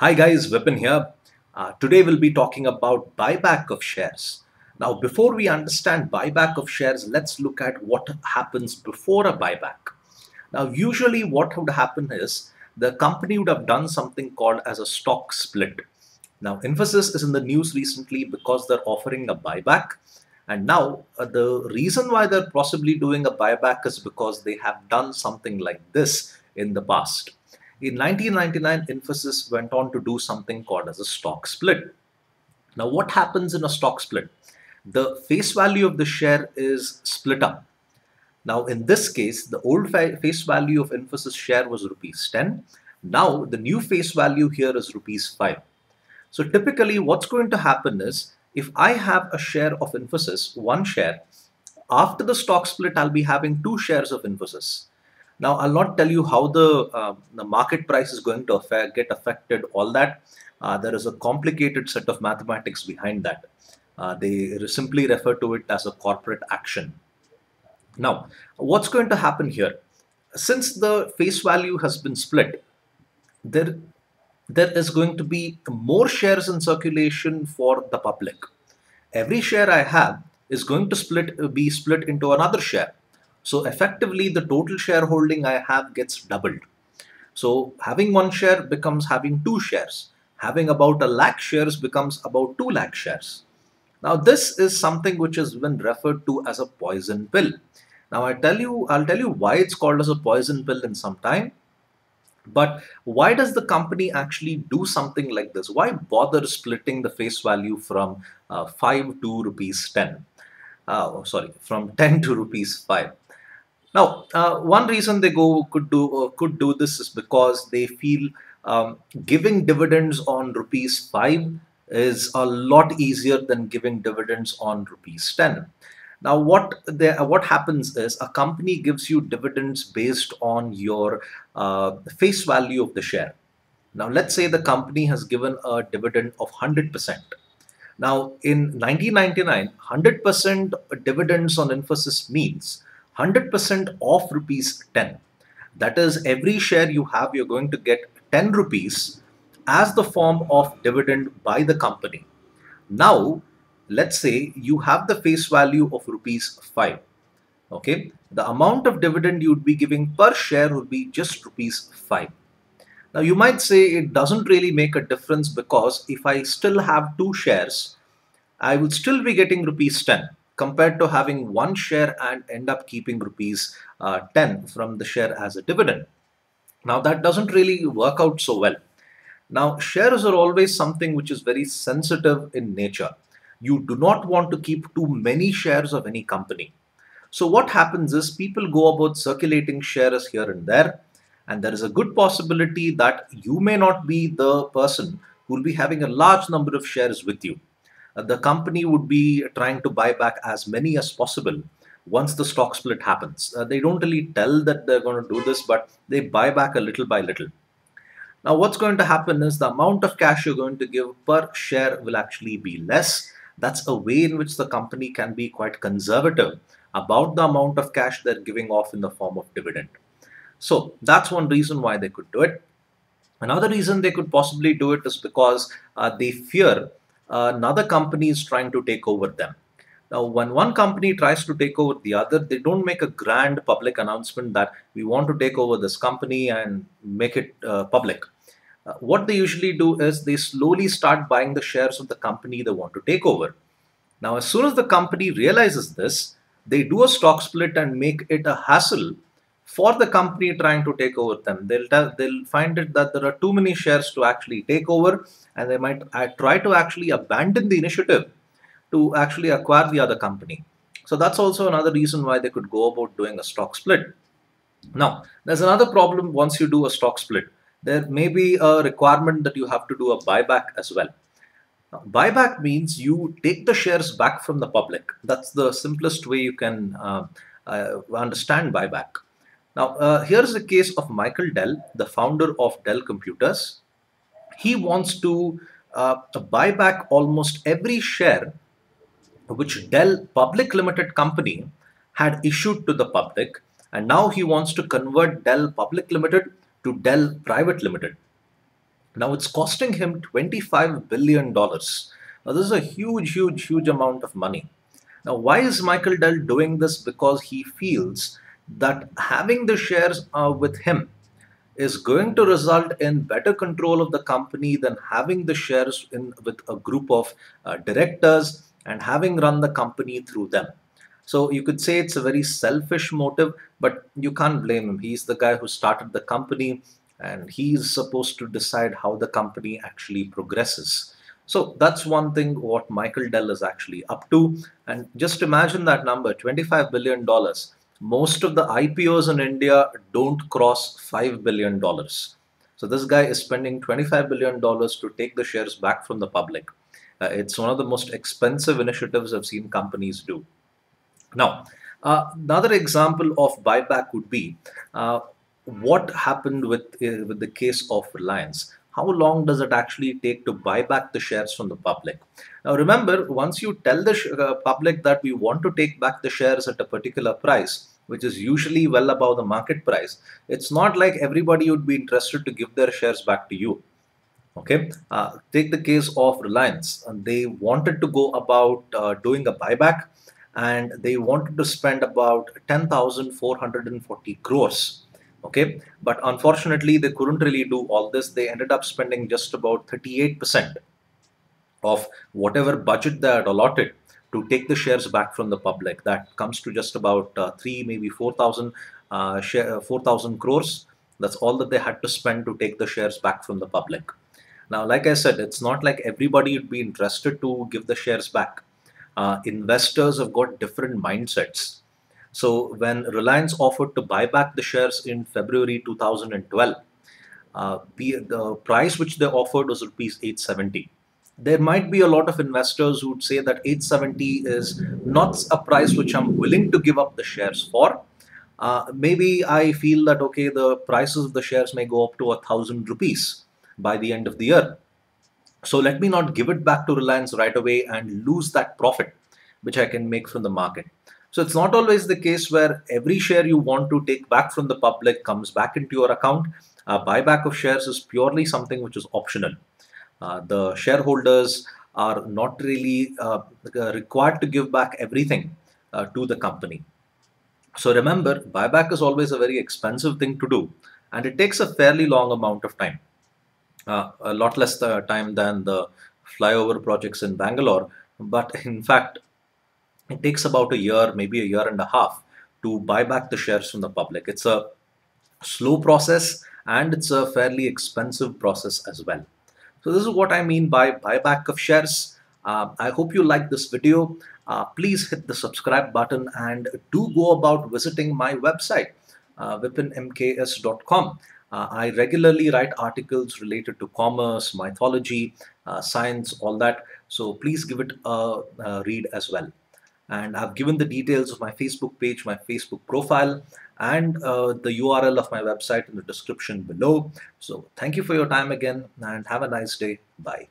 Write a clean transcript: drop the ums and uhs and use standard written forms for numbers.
Hi guys, Vipin here. Today we'll be talking about buyback of shares. Now, before we understand buyback of shares, let's look at what happens before a buyback. Now, usually what would happen is the company would have done something called as a stock split. Now, Infosys is in the news recently because they're offering a buyback. And now the reason why they're possibly doing a buyback is because they have done something like this in the past. In 1999, Infosys went on to do something called as a stock split. Now, what happens in a stock split? The face value of the share is split up. Now, in this case, the old face value of Infosys share was rupees 10. Now, the new face value here is rupees 5. So typically what's going to happen is if I have a share of Infosys, one share, after the stock split, I'll be having two shares of Infosys. Now, I'll not tell you how the market price is going to get affected, all that. There is a complicated set of mathematics behind that. They simply refer to it as a corporate action. Now, what's going to happen here? Since the face value has been split, there there is going to be more shares in circulation for the public. Every share I have is going to be split into another share. So effectively, the total shareholding I have gets doubled. So having one share becomes having two shares. Having about a lakh shares becomes about 2 lakh shares. Now this is something which has been referred to as a poison pill. Now I'll tell you why it's called as a poison pill in some time. But why does the company actually do something like this? Why bother splitting the face value from 5 to rupees 10? Sorry, from 10 to rupees 5. Now, one reason they could do this is because they feel giving dividends on rupees 5 is a lot easier than giving dividends on rupees 10. Now, what happens is a company gives you dividends based on your face value of the share. Now, let's say the company has given a dividend of 100%. Now, in 1999, 100% dividends on Infosys means 100% of rupees 10. That is, every share you have, you're going to get 10 rupees as the form of dividend by the company. Now, let's say you have the face value of rupees 5. Okay, the amount of dividend you would be giving per share would be just rupees 5. Now, you might say it doesn't really make a difference because if I still have two shares, I would still be getting rupees 10 compared to having one share and end up keeping rupees 10 from the share as a dividend. Now, that doesn't really work out so well. Now, shares are always something which is very sensitive in nature. You do not want to keep too many shares of any company. So what happens is people go about circulating shares here and there is a good possibility that you may not be the person who will be having a large number of shares with you. The company would be trying to buy back as many as possible once the stock split happens. They don't really tell that they're going to do this, but they buy back a little by little. Now, what's going to happen is the amount of cash you're going to give per share will actually be less. That's a way in which the company can be quite conservative about the amount of cash they're giving off in the form of dividend. So that's one reason why they could do it. Another reason they could possibly do it is because they fear another company is trying to take over them. Now, when one company tries to take over the other, they don't make a grand public announcement that we want to take over this company and make it public. What they usually do is they slowly start buying the shares of the company they want to take over. Now, as soon as the company realizes this, they do a stock split and make it a hassle for the company trying to take over them. They'll find it that there are too many shares to actually take over, and they might try to actually abandon the initiative to actually acquire the other company. So that's also another reason why they could go about doing a stock split. Now, there's another problem once you do a stock split. There may be a requirement that you have to do a buyback as well. Now, buyback means you take the shares back from the public. That's the simplest way you can understand buyback. Now, here's the case of Michael Dell, the founder of Dell Computers. He wants to buy back almost every share which Dell Public Limited Company had issued to the public, and now he wants to convert Dell Public Limited to Dell Private Limited. Now it's costing him $25 billion. Now, this is a huge, huge, huge amount of money. Now, why is Michael Dell doing this? Because he feels that having the shares with him is going to result in better control of the company than having the shares in with a group of directors and having run the company through them. So you could say it's a very selfish motive, but you can't blame him. He's the guy who started the company, and he's supposed to decide how the company actually progresses. So that's one thing what Michael Dell is actually up to. And just imagine that number, $25 billion. Most of the IPOs in India don't cross $5 billion. So this guy is spending $25 billion to take the shares back from the public. It's one of the most expensive initiatives I've seen companies do. Now, another example of buyback would be what happened with the case of Reliance. How long does it actually take to buy back the shares from the public? Now, remember, once you tell the public that we want to take back the shares at a particular price, which is usually well above the market price, it's not like everybody would be interested to give their shares back to you. Okay, take the case of Reliance. They wanted to go about doing a buyback, and they wanted to spend about 10,440 crores. Okay, but unfortunately, they couldn't really do all this. They ended up spending just about 38% of whatever budget they had allotted to take the shares back from the public. That comes to just about three, maybe 4,000 4,000 crores. That's all that they had to spend to take the shares back from the public. Now, like I said, it's not like everybody would be interested to give the shares back. Investors have got different mindsets. So when Reliance offered to buy back the shares in February 2012, the price which they offered was rupees 870. There might be a lot of investors who would say that 870 is not a price which I'm willing to give up the shares for. Maybe I feel that okay, the prices of the shares may go up to 1,000 rupees by the end of the year. So let me not give it back to Reliance right away and lose that profit which I can make from the market. So it's not always the case where every share you want to take back from the public comes back into your account. Buyback of shares is purely something which is optional. The shareholders are not really required to give back everything to the company. So remember, buyback is always a very expensive thing to do, and it takes a fairly long amount of time, a lot less time than the flyover projects in Bangalore. But in fact, it takes about a year, maybe a year and a half, to buy back the shares from the public. It's a slow process, and it's a fairly expensive process as well. So this is what I mean by buyback of shares. I hope you like this video. Please hit the subscribe button and do go about visiting my website, vipinmks.com. I regularly write articles related to commerce, mythology, science, all that. So please give it a read as well. And I've given the details of my Facebook page, my Facebook profile, and the URL of my website in the description below. So thank you for your time again, and have a nice day. Bye.